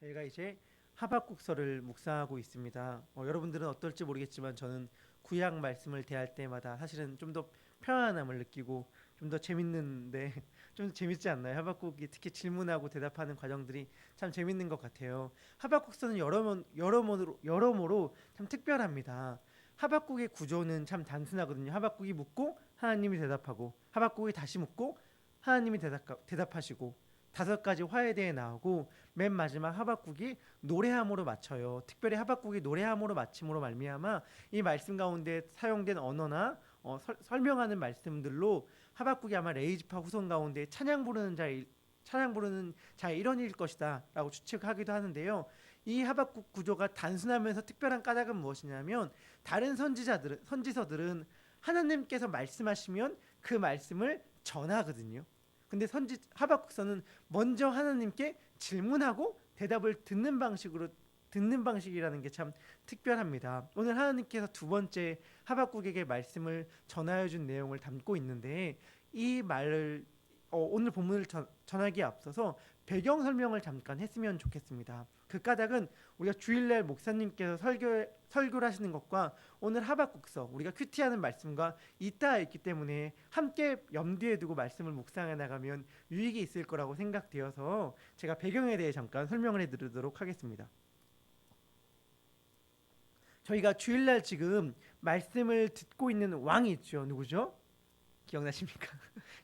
저희가 이제 하박국서를 묵상하고 있습니다. 여러분들은 어떨지 모르겠지만 저는 구약 말씀을 대할 때마다 사실은 좀 더 편안함을 느끼고 좀 더 재밌는데 좀 재밌지 않나요? 하박국이 특히 질문하고 대답하는 과정들이 참 재밌는 것 같아요. 하박국서는 여러모로 참 특별합니다. 하박국의 구조는 참 단순하거든요. 하박국이 묻고 하나님이 대답하고, 하박국이 다시 묻고 하나님이 대답하시고, 다섯 가지 화에 대해 나오고, 맨 마지막 하박국이 노래함으로 마쳐요. 특별히 하박국이 노래함으로 마침으로 말미암아 이 말씀 가운데 사용된 언어나 설명하는 말씀들로 하박국이 아마 레이지파 후손 가운데 찬양 부르는 자의 일원일 것이다라고 추측하기도 하는데요. 이 하박국 구조가 단순하면서 특별한 까닭은 무엇이냐면, 다른 선지서들은 하나님께서 말씀하시면 그 말씀을 전하거든요. 근데 하박국서는 먼저 하나님께 질문하고 대답을 듣는 방식이라는 게 참 특별합니다. 오늘 하나님께서 두 번째 하박국에게 말씀을 전하여 준 내용을 담고 있는데, 이 말을 오늘 본문을 전하기에 앞서서 배경 설명을 잠깐 했으면 좋겠습니다. 그 까닭은 우리가 주일날 목사님께서 설교를 하시는 것과 오늘 하박국서 우리가 큐티하는 말씀과 잇따라 있기 때문에 함께 염두에 두고 말씀을 묵상해 나가면 유익이 있을 거라고 생각되어서 제가 배경에 대해 잠깐 설명을 해드리도록 하겠습니다. 저희가 주일날 지금 말씀을 듣고 있는 왕이 있죠. 누구죠? 기억나십니까?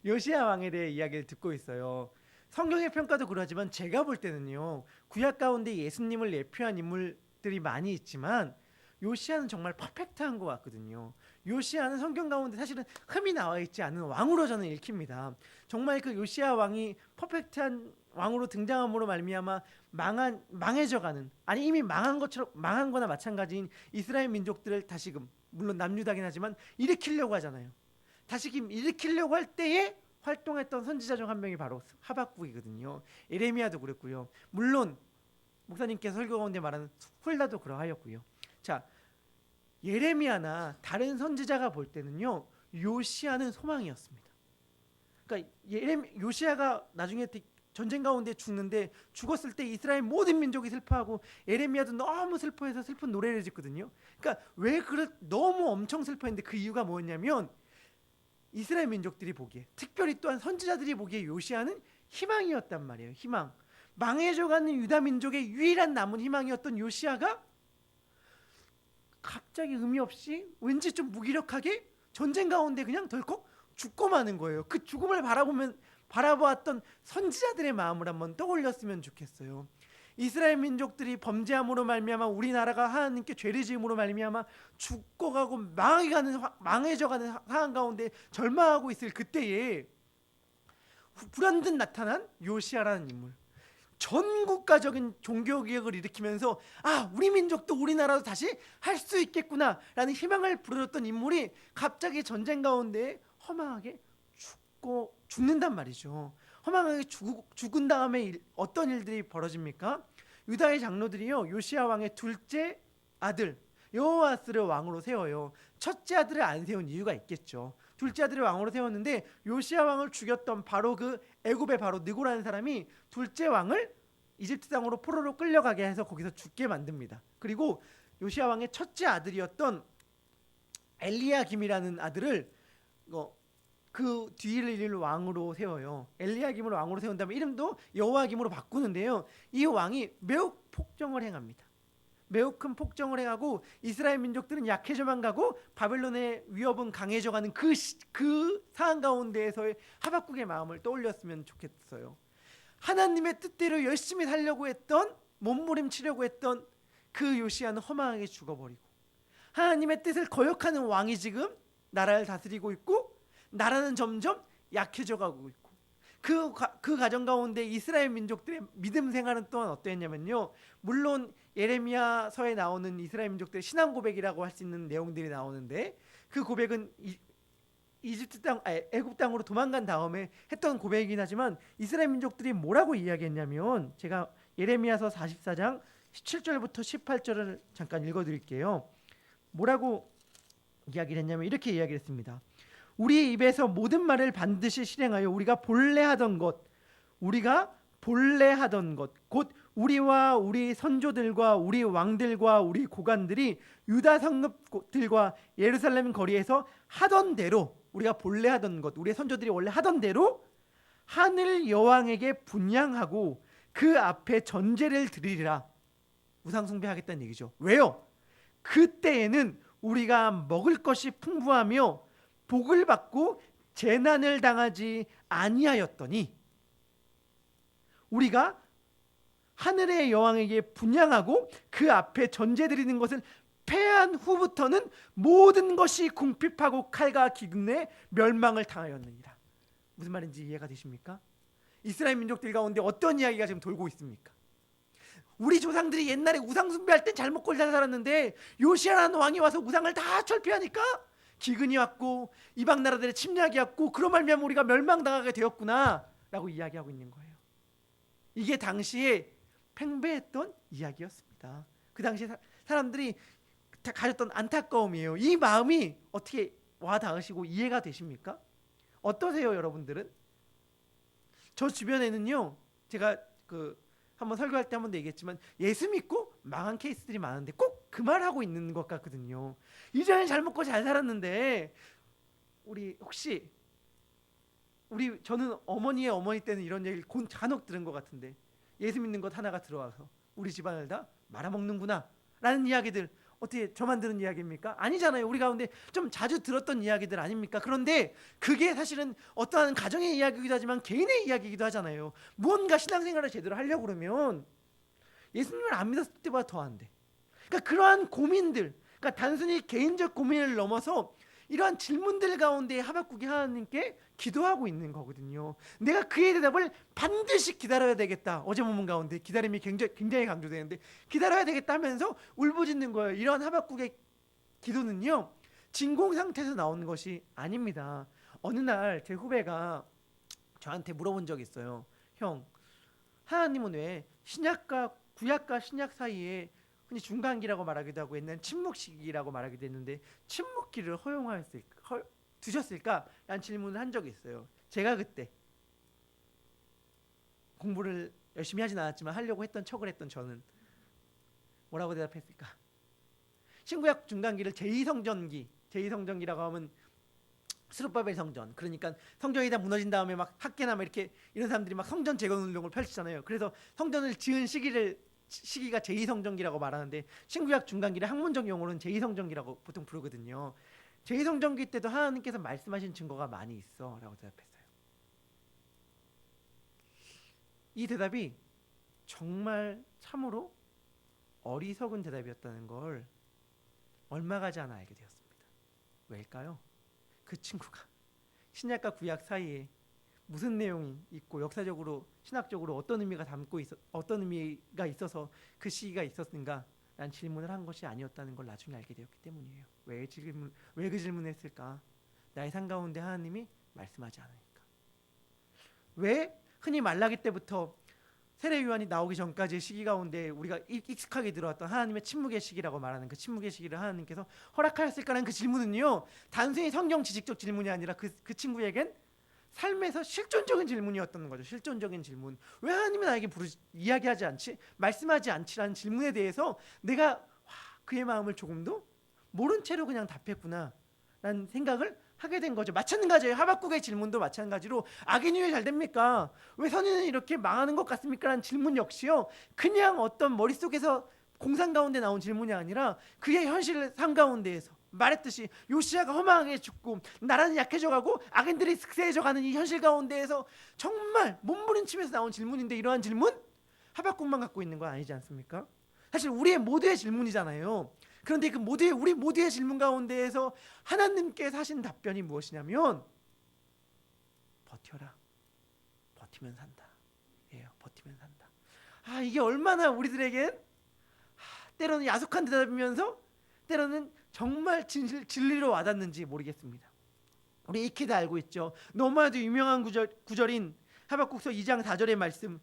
요시야 왕에 대해 이야기를 듣고 있어요. 성경의 평가도 그러하지만 제가 볼 때는요, 구약 가운데 예수님을 예표한 인물들이 많이 있지만 요시야는 정말 퍼펙트한 것 같거든요. 요시야는 성경 가운데 사실은 흠이 나와 있지 않은 왕으로 저는 읽힙니다. 정말 그 요시야 왕이 퍼펙트한 왕으로 등장함으로 말미암아 망해져가는, 아니 이미 망한 거나 마찬가지인 이스라엘 민족들을 다시금, 물론 남유다긴 하지만, 일으키려고 하잖아요. 다시금 일으키려고 할 때에 활동했던 선지자 중 한 명이 바로 하박국이거든요. 에레미야도 그랬고요. 물론 목사님께서 설교 가운데 말하는 훌다도 그러하였고요. 자, 예레미야나 다른 선지자가 볼 때는요, 요시야는 소망이었습니다. 그러니까 요시야가 나중에 전쟁 가운데 죽는데, 죽었을 때 이스라엘 모든 민족이 슬퍼하고 예레미야도 너무 슬퍼해서 슬픈 노래를 짓거든요. 그러니까 너무 엄청 슬퍼했는데 그 이유가 뭐였냐면, 이스라엘 민족들이 보기에, 특별히 또한 선지자들이 보기에 요시야는 희망이었단 말이에요. 희망. 망해져가는 유다 민족의 유일한 남은 희망이었던 요시야가 갑자기 의미 없이 왠지 좀 무기력하게 전쟁 가운데 그냥 덜컥 죽고 마는 거예요. 그 죽음을 바라보았던 선지자들의 마음을 한번 떠올렸으면 좋겠어요. 이스라엘 민족들이 범죄함으로 말미암아 우리나라가 하나님께 죄를 지음으로 말미암아 죽어가고 망해져가는 상황 가운데 절망하고 있을 그때에 불현듯 나타난 요시야라는 인물, 전국가적인 종교개혁을 일으키면서 우리 민족도 우리나라도 다시 할 수 있겠구나라는 희망을 불어줬던 인물이 갑자기 전쟁 가운데 허망하게 죽는단 말이죠. 허망하게 죽은 다음에 어떤 일들이 벌어집니까? 유다의 장로들이요, 요시야 왕의 둘째 아들 여호아스를 왕으로 세워요. 첫째 아들을 안 세운 이유가 있겠죠. 둘째 아들을 왕으로 세웠는데, 요시야 왕을 죽였던 바로 그 애굽의 바로 느고라는 사람이 둘째 왕을 이집트 땅으로 포로로 끌려가게 해서 거기서 죽게 만듭니다. 그리고 요시야 왕의 첫째 아들이었던 엘리야김이라는 아들을 그 뒤를 왕으로 세워요. 엘리야김을 왕으로 세운 다음에 이름도 여호와김으로 바꾸는데요, 이 왕이 매우 폭정을 행합니다. 매우 큰 폭정을 행하고 이스라엘 민족들은 약해져만 가고 바벨론의 위협은 강해져가는 그 상황 가운데에서의 하박국의 마음을 떠올렸으면 좋겠어요. 하나님의 뜻대로 열심히 살려고 했던, 몸부림치려고 했던 그 요시야는 허망하게 죽어버리고, 하나님의 뜻을 거역하는 왕이 지금 나라를 다스리고 있고, 나라는 점점 약해져 가고 있고, 그 과정 가운데 이스라엘 민족들의 믿음 생활은 또한 어땠냐면요, 물론 예레미야서에 나오는 이스라엘 민족들의 신앙 고백이라고 할 수 있는 내용들이 나오는데, 그 고백은 애굽 땅으로 도망간 다음에 했던 고백이긴 하지만, 이스라엘 민족들이 뭐라고 이야기했냐면, 제가 예레미야서 44장 17절부터 18절을 잠깐 읽어드릴게요. 뭐라고 이야기를 했냐면 이렇게 이야기를 했습니다. 우리 입에서 모든 말을 반드시 실행하여 우리가 본래 하던 것 곧 우리와 우리 선조들과 우리 왕들과 우리 고관들이 유다 성읍들과 예루살렘 거리에서 하던 대로, 우리가 본래 하던 것, 우리의 선조들이 원래 하던 대로 하늘 여왕에게 분향하고 그 앞에 전제를 드리리라. 우상 숭배하겠다는 얘기죠. 왜요? 그때에는 우리가 먹을 것이 풍부하며 복을 받고 재난을 당하지 아니하였더니, 우리가 하늘의 여왕에게 분향하고 그 앞에 전제 드리는 것을 패한 후부터는 모든 것이 궁핍하고 칼과 기근에 멸망을 당하였느니라. 무슨 말인지 이해가 되십니까? 이스라엘 민족들 가운데 어떤 이야기가 지금 돌고 있습니까? 우리 조상들이 옛날에 우상 숭배할 땐 잘 먹고 잘 살았는데 요시아라는 왕이 와서 우상을 다 철폐하니까 기근이 왔고 이방 나라들의 침략이 왔고 그로 말미암아 우리가 멸망당하게 되었구나 라고 이야기하고 있는 거예요. 이게 당시에 팽배했던 이야기였습니다. 그 당시에 사람들이 가졌던 안타까움이에요. 이 마음이 어떻게 와 닿으시고 이해가 되십니까? 어떠세요, 여러분들은? 저 주변에는요, 제가 한번 설교할 때 한 번도 얘기했지만 예수 믿고 망한 케이스들이 많은데 꼭 그 말하고 있는 것 같거든요. 이전에 잘 먹고 잘 살았는데 저는 어머니의 어머니 때는 이런 얘기를 간혹 들은 것 같은데 예수 믿는 것 하나가 들어와서 우리 집안을 다 말아먹는구나 라는 이야기들, 어떻게 저만 들은 이야기입니까? 아니잖아요. 우리 가운데 좀 자주 들었던 이야기들 아닙니까? 그런데 그게 사실은 어떠한 가정의 이야기이기도 하지만 개인의 이야기이기도 하잖아요. 무언가 신앙생활을 제대로 하려고 그러면 예수님을 안 믿었을 때보다 더 안 돼. 그러니까 그러한 고민들, 그러니까 단순히 개인적 고민을 넘어서 이러한 질문들 가운데 하박국이 하나님께 기도하고 있는 거거든요. 내가 그의 대답을 반드시 기다려야 되겠다. 어제 본문 가운데 기다림이 굉장히 강조되는데 기다려야 되겠다 하면서 울부짖는 거예요. 이러한 하박국의 기도는요, 진공 상태에서 나오는 것이 아닙니다. 어느 날 제 후배가 저한테 물어본 적이 있어요. 형, 하나님은 왜 구약과 신약 사이에 흔히 중간기라고 말하기도 하고 옛날엔 침묵시기라고 말하기도 했는데 침묵기를 두셨을까? 라는 질문을 한 적이 있어요. 제가 그때 공부를 열심히 하진 않았지만 하려고 했던 척을 했던 저는 뭐라고 대답했을까? 신구약 중간기를 제2성전기라고 하면 스룹바벨 성전, 그러니까 성전이 다 무너진 다음에 막 학계나 막 이렇게 이런 사람들이 막 성전 재건 운동을 펼치잖아요. 그래서 성전을 지은 시기가 제2성전기라고 말하는데 신구약 중간기를 학문적 용어로는 제2성전기라고 보통 부르거든요. 제2성전기 때도 하나님께서 말씀하신 증거가 많이 있어 라고 대답했어요. 이 대답이 정말 참으로 어리석은 대답이었다는 걸 얼마 가지 않아 알게 되었습니다. 왜일까요? 그 친구가 신약과 구약 사이에 무슨 내용이 있고 역사적으로 신학적으로 어떤 의미가 있어서 그 시기가 있었는가 라는 질문을 한 것이 아니었다는 걸 나중에 알게 되었기 때문이에요. 왜 그 질문을 했을까? 나의 삶 가운데 하나님이 말씀하지 않으니까. 왜 흔히 말라기 때부터 세례 요한이 나오기 전까지의 시기 가운데 우리가 익숙하게 들어왔던 하나님의 침묵의 시기라고 말하는 그 침묵의 시기를 하나님께서 허락하였을까라는 그 질문은요, 단순히 성경 지식적 질문이 아니라 그 친구에겐 삶에서 실존적인 질문이었던 거죠. 실존적인 질문. 왜 하나님이 나에게 이야기하지 않지? 말씀하지 않지라는 질문에 대해서 내가 그의 마음을 조금도 모른 채로 그냥 답했구나 라는 생각을 하게 된 거죠. 마찬가지예요. 하박국의 질문도 마찬가지로 악인이 왜 잘 됩니까? 왜 선인은 이렇게 망하는 것 같습니까? 라는 질문 역시요, 그냥 어떤 머릿속에서 공상 가운데 나온 질문이 아니라 그의 현실 삶 가운데에서 말했듯이 요시아가 허망하게 죽고 나라는 약해져가고 악인들이 득세해져가는 이 현실 가운데에서 정말 몸부림치면서 나온 질문인데, 이러한 질문 하박국만 갖고 있는 건 아니지 않습니까? 사실 우리의 모두의 질문이잖아요. 그런데 우리 모두의 질문 가운데에서 하나님께서 하신 답변이 무엇이냐면 버텨라. 버티면 산다. 예요. 버티면 산다. 이게 얼마나 우리들에겐 때로는 야속한 대답이면서 때로는 정말 진리로 와닿는지 모르겠습니다. 우리 익히 다 알고 있죠. 너무나도 유명한 구절인 하박국서 2장 4절의 말씀,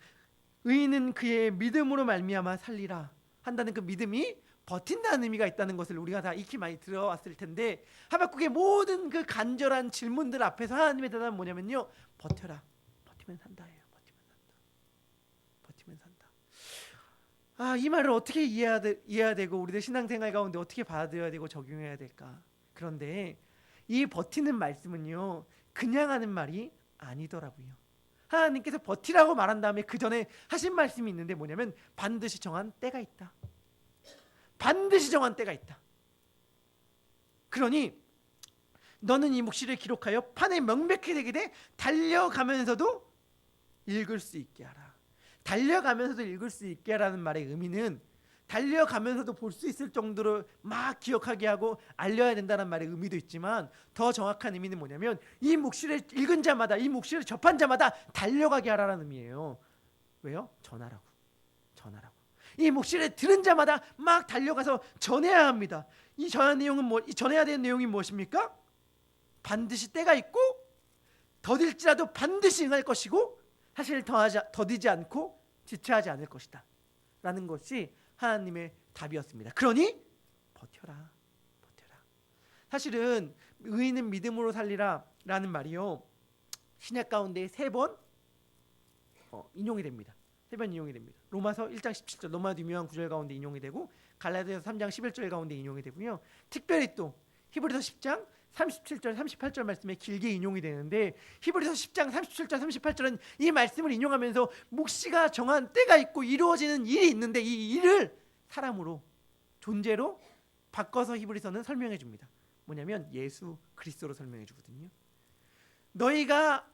의인은 그의 믿음으로 말미암아 살리라 한다는 그 믿음이 버틴다는 의미가 있다는 것을 우리가 다 익히 많이 들어왔을 텐데, 하박국의 모든 그 간절한 질문들 앞에서 하나님의 대답은 뭐냐면요, 버텨라. 버티면 산다예요. 버티면 산다. 버티면 산다. 이 말을 어떻게 이해해야 되고 우리들 신앙생활 가운데 어떻게 받아들여야 되고 적용해야 될까? 그런데 이 버티는 말씀은요, 그냥 하는 말이 아니더라고요. 하나님께서 버티라고 말한 다음에 그 전에 하신 말씀이 있는데 뭐냐면 반드시 정한 때가 있다. 반드시 정한 때가 있다. 그러니 너는 이 묵시를 기록하여 판에 명백히 되게 돼 달려가면서도 읽을 수 있게 하라. 달려가면서도 읽을 수 있게 하라는 말의 의미는 달려가면서도 볼 수 있을 정도로 막 기억하게 하고 알려야 된다는 말의 의미도 있지만 더 정확한 의미는 뭐냐면 이 묵시를 읽은 자마다, 이 묵시를 접한 자마다 달려가게 하라는 의미예요. 왜요? 전하라고. 이 묵시를 들은 자마다 막 달려가서 전해야 합니다. 이 전해야 되는 내용이 무엇입니까? 반드시 때가 있고 더딜지라도 반드시 응할 것이고 사실 더디지 않고 지체하지 않을 것이다 라는 것이 하나님의 답이었습니다. 그러니 버텨라. 사실은 의인은 믿음으로 살리라 라는 말이요, 신약 가운데 3번 인용이 됩니다. 3번 인용이 됩니다. 로마서 1장 17절 너무나도 유명한 구절 가운데 인용이 되고, 갈라디아서 3장 11절 가운데 인용이 되고요, 특별히 또 히브리서 10장 37절 38절 말씀에 길게 인용이 되는데, 히브리서 10장 37절 38절은 이 말씀을 인용하면서 묵시가 정한 때가 있고 이루어지는 일이 있는데 이 일을 사람으로, 존재로 바꿔서 히브리서는 설명해 줍니다. 뭐냐면 예수 그리스도로 설명해 주거든요. 너희가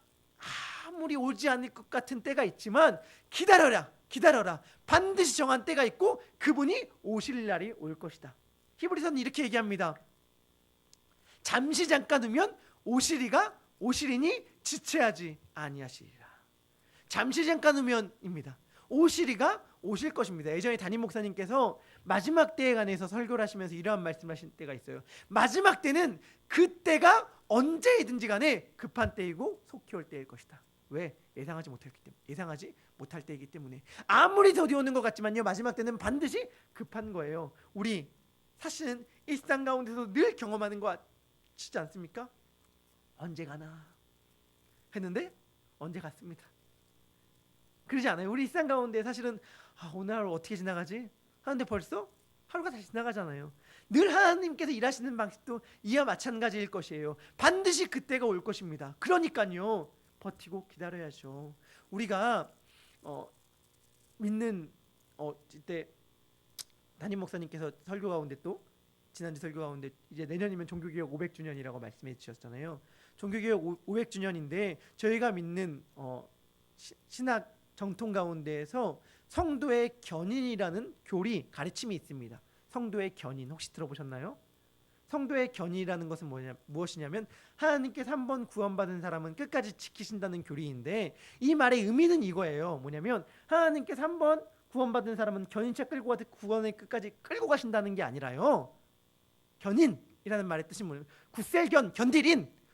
아무리 오지 않을 것 같은 때가 있지만 기다려라. 반드시 정한 때가 있고 그분이 오실 날이 올 것이다. 히브리서는 이렇게 얘기합니다. 잠시 잠깐 후면 오시리니 지체하지 아니하시리라. 잠시 잠깐 후면입니다. 오시리가 오실 것입니다. 예전에 담임 목사님께서 마지막 때에 관해서 설교를 하시면서 이러한 말씀하신 때가 있어요. 마지막 때는 그때가 언제이든지 간에 급한 때이고 속히 올 때일 것이다. 왜? 예상하지 못할 때이기 때문에. 아무리 더디 오는 것 같지만요, 마지막 때는 반드시 급한 거예요. 우리 사실은 일상 가운데서 늘 경험하는 거 같지 않습니까? 언제 가나 했는데 언제 갔습니다. 그러지 않아요? 우리 일상 가운데 사실은 오늘 하루 어떻게 지나가지? 하는데 벌써 하루가 다시 지나가잖아요. 늘 하나님께서 일하시는 방식도 이와 마찬가지일 것이에요. 반드시 그때가 올 것입니다. 그러니까요, 버티고 기다려야죠. 우리가 믿는 이때 담임 목사님께서 설교 가운데, 또 지난주 설교 가운데 이제 내년이면 종교개혁 500주년이라고 말씀해 주셨잖아요. 종교개혁 500주년인데 저희가 믿는 신학 정통 가운데에서 성도의 견인이라는 가르침이 있습니다. 성도의 견인 혹시 들어보셨나요? 성도의 견인이라는 것은 무엇이냐면 하나님께서 한번 구원받은 사람은 끝까지 지키신다는 교리인데, 이 말의 의미는 이거예요. 뭐냐면 하나님께서 한번 구원받은 사람은 견인차 끌고 가듯 구원을 끝까지 끌고 가신다는 게 아니라요, 견인이라는 말의 뜻이 뭐냐면 굳셀견,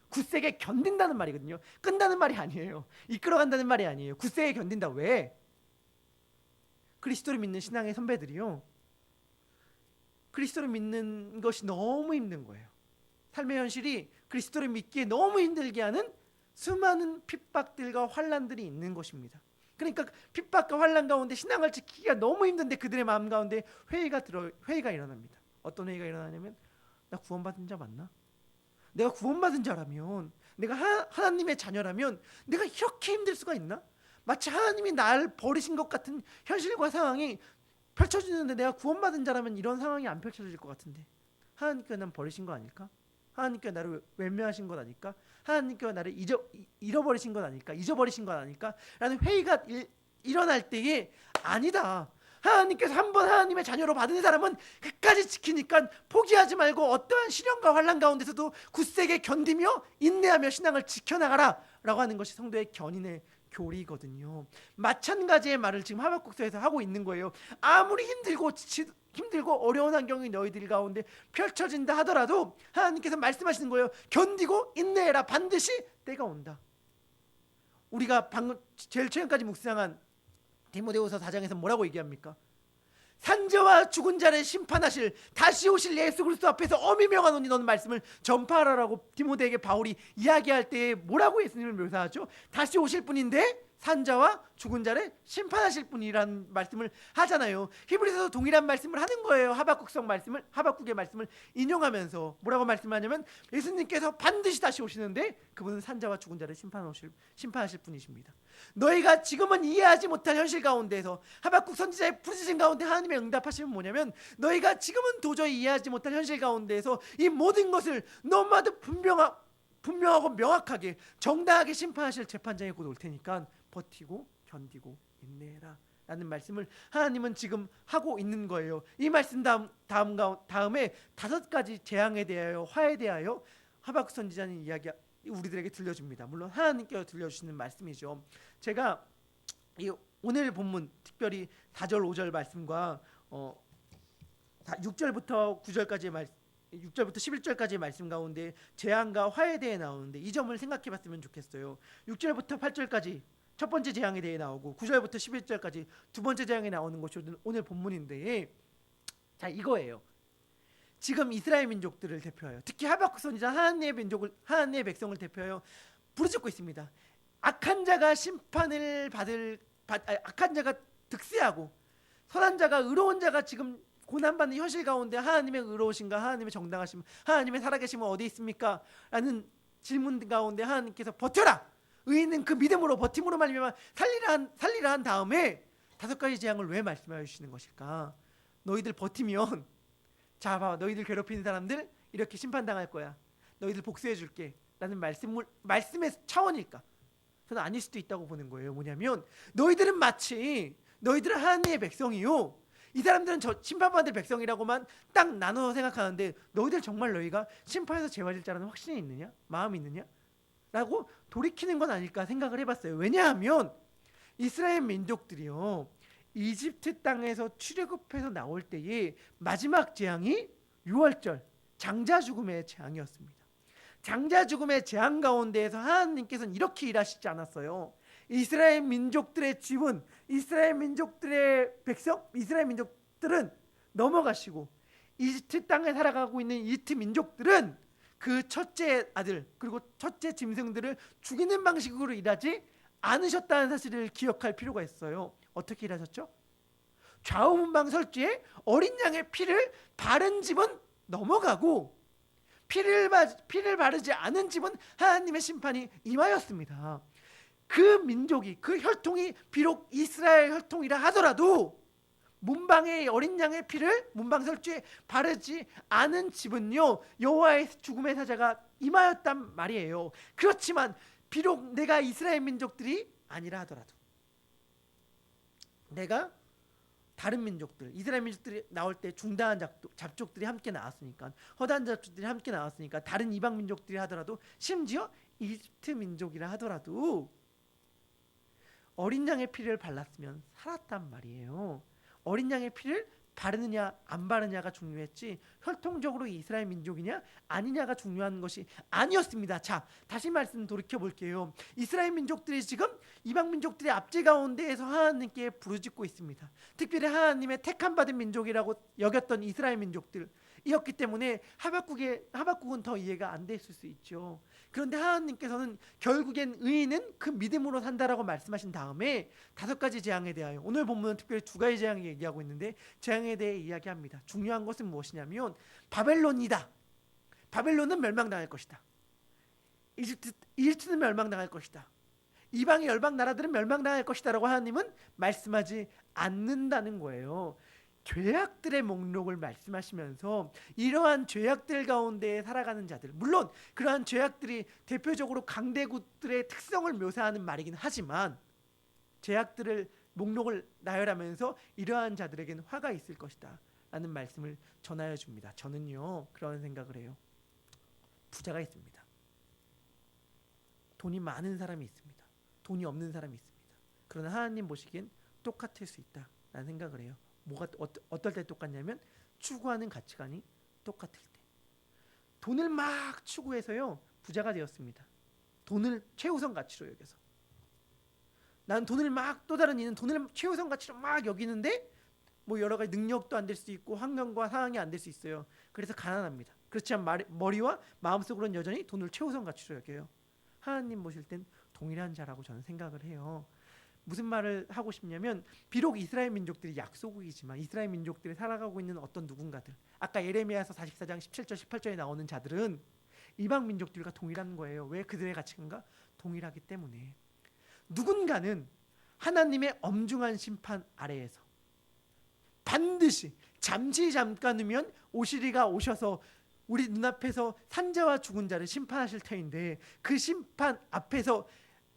굳세게 견딘다는 말이거든요. 끈다는 말이 아니에요. 이끌어간다는 말이 아니에요. 굳세게 견딘다. 왜? 그리스도를 믿는 신앙의 선배들이요, 그리스도를 믿는 것이 너무 힘든 거예요. 삶의 현실이 그리스도를 믿기에 너무 힘들게 하는 수많은 핍박들과 환난들이 있는 것입니다. 그러니까 핍박과 환난 가운데 신앙을 지키기가 너무 힘든데 그들의 마음 가운데 회의가 일어납니다. 어떤 회의가 일어나냐면, 나 구원받은 자 맞나? 내가 구원받은 자라면, 내가 하나님의 자녀라면 내가 이렇게 힘들 수가 있나? 마치 하나님이 날 버리신 것 같은 현실과 상황이 펼쳐지는데 내가 구원받은 자라면 이런 상황이 안 펼쳐질 것 같은데, 하나님께서 난 버리신 거 아닐까? 하나님께서 나를 외면하신 것 아닐까? 하나님께서 나를 잊어버리신 것 아닐까? 잊어버리신 것 아닐까? 라는 회의가 일어날 때에, 아니다, 하나님께서 한번 하나님의 자녀로 받은 사람은 끝까지 지키니까 포기하지 말고 어떠한 시련과 환난 가운데서도 굳세게 견디며 인내하며 신앙을 지켜나가라 라고 하는 것이 성도의 견인의 교리거든요. 마찬가지의 말을 지금 하박국서에서 하고 있는 거예요. 아무리 힘들고 어려운 환경이 너희들 가운데 펼쳐진다 하더라도 하나님께서 말씀하시는 거예요. 견디고 인내해라. 반드시 때가 온다. 우리가 방금 제일 최근까지 묵상한 디모데후서 4장에서 뭐라고 얘기합니까? 산자와 죽은 자를 심판하실 다시 오실 예수 그리스도 앞에서 엄히 명하노니 너는 말씀을 전파하라라고 디모데에게 바울이 이야기할 때 뭐라고 예수님을 묘사하죠? 다시 오실 분인데 산자와 죽은 자를 심판하실 분이라는 말씀을 하잖아요. 히브리서도 동일한 말씀을 하는 거예요. 하박국의 말씀을 인용하면서 뭐라고 말씀하냐면 예수님께서 반드시 다시 오시는데 그분은 산자와 죽은 자를 심판하실 분이십니다. 너희가 지금은 이해하지 못할 현실 가운데에서 하박국 선지자의 부르짖음 가운데 하나님의 응답하시면 뭐냐면 너희가 지금은 도저히 이해하지 못할 현실 가운데에서 이 모든 것을 너무나도 분명하고 명확하게 정당하게 심판하실 재판장이 곧 올 테니까 버티고 견디고 인내해라 라는 말씀을 하나님은 지금 하고 있는 거예요. 이 말씀 다음에 5가지 재앙에 대하여 화에 대하여 하박국 선지자는 이야기 우리들에게 들려줍니다. 물론 하나님께서 들려주시는 말씀이죠. 제가 오늘 본문 특별히 4절 5절 말씀과 6절부터 9절까지의 말씀 6절부터 11절까지의 말씀 가운데 재앙과 화에 대해 나오는데 이 점을 생각해 봤으면 좋겠어요. 6절부터 8절까지 첫 번째 재앙에 대해 나오고 9절부터 11절까지 두 번째 재앙에 나오는 것이 오늘 본문인데 자 이거예요. 지금 이스라엘 민족들을 대표하여 특히 하박국 선지자 하나님의 백성을 대표하여 부르짖고 있습니다. 악한 자가 악한 자가 득세하고 선한 자가 의로운 자가 지금 고난받는 현실 가운데 하나님의 의로우신가 하나님의 정당하심 하나님의 살아계심은 어디 있습니까? 라는 질문 가운데 하나님께서 버텨라! 의인은 그 믿음으로 버팀으로 말미암아 살리라 한 다음에 5가지 재앙을 왜 말씀하여 주시는 것일까? 너희들 버티면 자 봐 너희들 괴롭히는 사람들 이렇게 심판당할 거야. 너희들 복수해 줄게 라는 말씀의 차원일까? 저는 아닐 수도 있다고 보는 거예요. 뭐냐면 너희들은 마치 너희들은 하나님의 백성이요 이 사람들은 저 심판받을 백성이라고만 딱 나눠 생각하는데 너희들 정말 너희가 심판에서 재워질 자라는 확신이 있느냐? 마음이 있느냐? 라고 돌이키는 건 아닐까 생각을 해봤어요. 왜냐하면 이스라엘 민족들이요 이집트 땅에서 출애굽해서 나올 때의 마지막 재앙이 6월절 장자 죽음의 재앙이었습니다. 장자 죽음의 재앙 가운데에서 하나님께서는 이렇게 일하시지 않았어요. 이스라엘 민족들의 지분, 이스라엘 민족들의 백성, 이스라엘 민족들은 넘어가시고 이집트 땅에 살아가고 있는 이집트 민족들은 그 첫째 아들 그리고 첫째 짐승들을 죽이는 방식으로 일하지 않으셨다는 사실을 기억할 필요가 있어요. 어떻게 일하셨죠? 좌우문방설주에 어린 양의 피를 바른 집은 넘어가고 피를 바르지 않은 집은 하나님의 심판이 임하였습니다. 그 민족이 그 혈통이 비록 이스라엘 혈통이라 하더라도 문방의 어린 양의 피를 문방설주에 바르지 않은 집은요 여호와의 죽음의 사자가 임하였단 말이에요. 그렇지만 비록 내가 이스라엘 민족들이 아니라 하더라도 내가 다른 민족들 이스라엘 민족들이 나올 때 중다한 잡족들이 함께 나왔으니까 허다한 잡족들이 함께 나왔으니까 다른 이방 민족들이 하더라도 심지어 이집트 민족이라 하더라도 어린 양의 피를 발랐으면 살았단 말이에요. 어린 양의 피를 바르느냐 안 바르느냐가 중요했지 혈통적으로 이스라엘 민족이냐 아니냐가 중요한 것이 아니었습니다. 자 다시 말씀 돌이켜 볼게요. 이스라엘 민족들이 지금 이방 민족들의 압제 가운데에서 하나님께 부르짖고 있습니다. 특별히 하나님의 택함 받은 민족이라고 여겼던 이스라엘 민족들이었기 때문에 하박국은 더 이해가 안 됐을 수 있죠. 그런데 하나님께서는 결국엔 의인은 그 믿음으로 산다라고 말씀하신 다음에 5가지 재앙에 대하여 오늘 본문은 특별히 2가지 재앙을 얘기하고 있는데 재앙에 대해 이야기합니다. 중요한 것은 무엇이냐면 바벨론이다. 바벨론은 멸망당할 것이다. 이집트는 멸망당할 것이다. 이방의 열방 나라들은 멸망당할 것이다 라고 하나님은 말씀하지 않는다는 거예요. 죄악들의 목록을 말씀하시면서 이러한 죄악들 가운데 살아가는 자들 물론 그러한 죄악들이 대표적으로 강대국들의 특성을 묘사하는 말이긴 하지만 죄악들을 목록을 나열하면서 이러한 자들에게는 화가 있을 것이다 라는 말씀을 전하여 줍니다. 저는요 그런 생각을 해요. 부자가 있습니다. 돈이 많은 사람이 있습니다. 돈이 없는 사람이 있습니다. 그러나 하나님 보시기엔 똑같을 수 있다 라는 생각을 해요. 뭐가 어떨 때 똑같냐면 추구하는 가치관이 똑같을 때. 돈을 막 추구해서요 부자가 되었습니다. 돈을 최우선 가치로 여겨서 난 돈을 막 또 다른 이는 돈을 최우선 가치로 막 여기는데 뭐 여러 가지 능력도 안 될 수 있고 환경과 상황이 안 될 수 있어요. 그래서 가난합니다. 그렇지만 머리와 마음속으로는 여전히 돈을 최우선 가치로 여겨요. 하나님 보실 땐 동일한 자라고 저는 생각을 해요. 무슨 말을 하고 싶냐면 비록 이스라엘 민족들이 약소국이지만 이스라엘 민족들이 살아가고 있는 어떤 누군가들, 아까 예레미야서 44장 17절 18절에 나오는 자들은 이방 민족들과 동일한 거예요. 왜? 그들의 가치관과 동일하기 때문에. 누군가는 하나님의 엄중한 심판 아래에서 반드시 잠시 잠깐이면 오시리가 오셔서 우리 눈앞에서 산자와 죽은 자를 심판하실 터인데, 그 심판 앞에서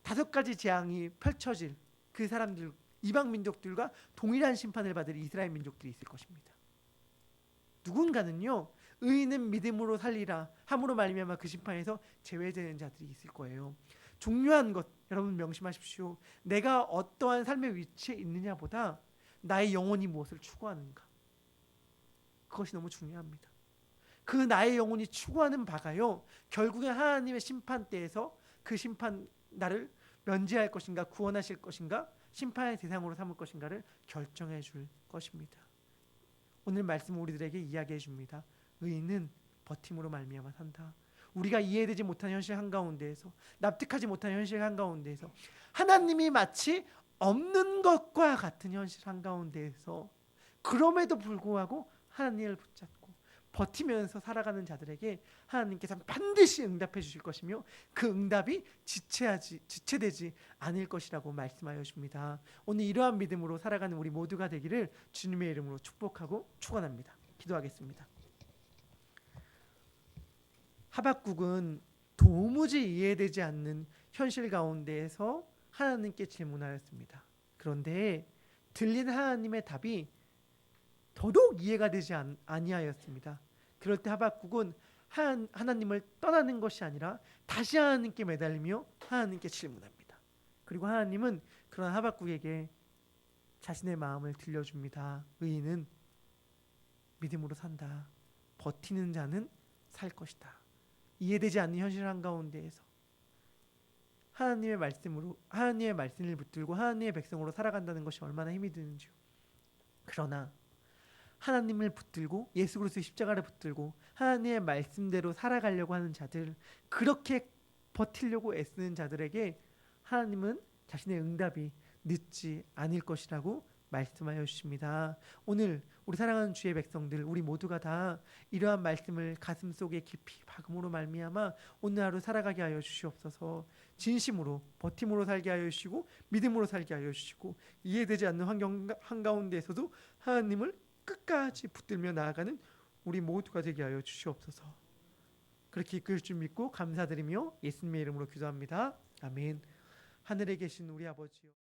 5가지 재앙이 펼쳐질 그 사람들, 이방 민족들과 동일한 심판을 받을 이스라엘 민족들이 있을 것입니다. 누군가는요, 의인은 믿음으로 살리라 함으로 말미암아 그 심판에서 제외되는 자들이 있을 거예요. 중요한 것, 여러분 명심하십시오. 내가 어떠한 삶의 위치에 있느냐보다 나의 영혼이 무엇을 추구하는가, 그것이 너무 중요합니다. 그 나의 영혼이 추구하는 바가요, 결국에 하나님의 심판대에서 그 심판 나를 면제할 것인가, 구원하실 것인가, 심판의 대상으로 삼을 것인가를 결정해 줄 것입니다. 오늘 말씀은 우리들에게 이야기해 줍니다. 의인은 버팀으로 말미암아 산다. 우리가 이해되지 못한 현실 한가운데에서, 납득하지 못한 현실 한가운데에서, 하나님이 마치 없는 것과 같은 현실 한가운데에서 그럼에도 불구하고 하나님을 붙잡고 버티면서 살아가는 자들에게 하나님께서는 반드시 응답해 주실 것이며 그 응답이 지체되지 않을 것이라고 말씀하여 주십니다. 오늘 이러한 믿음으로 살아가는 우리 모두가 되기를 주님의 이름으로 축복하고 축원합니다. 기도하겠습니다. 하박국은 도무지 이해되지 않는 현실 가운데에서 하나님께 질문하였습니다. 그런데 들린 하나님의 답이 더더욱 이해가 되지 아니하였습니다. 그럴 때 하박국은 하나님을 떠나는 것이 아니라 다시 하나님께 매달리며 하나님께 질문합니다. 그리고 하나님은 그런 하박국에게 자신의 마음을 들려줍니다. 의인은 믿음으로 산다. 버티는 자는 살 것이다. 이해되지 않는 현실 한가운데에서 하나님의 말씀을 붙들고 하나님의 백성으로 살아간다는 것이 얼마나 힘이 드는지요. 그러나 하나님을 붙들고 예수 그리스도의 십자가를 붙들고 하나님의 말씀대로 살아가려고 하는 자들, 그렇게 버티려고 애쓰는 자들에게 하나님은 자신의 응답이 늦지 않을 것이라고 말씀하여 주십니다. 오늘 우리 사랑하는 주의 백성들, 우리 모두가 다 이러한 말씀을 가슴속에 깊이 박음으로 말미암아 오늘 하루 살아가게 하여 주시옵소서. 진심으로 버팀으로 살게 하여 주시고 믿음으로 살게 하여 주시고 이해되지 않는 환경 한가운데에서도 하나님을 끝까지 붙들며 나아가는 우리 모두가 되게 하여 주시옵소서. 그렇게 이끌 줄 믿고 감사드리며 예수님의 이름으로 기도합니다. 아멘. 하늘에 계신 우리 아버지요,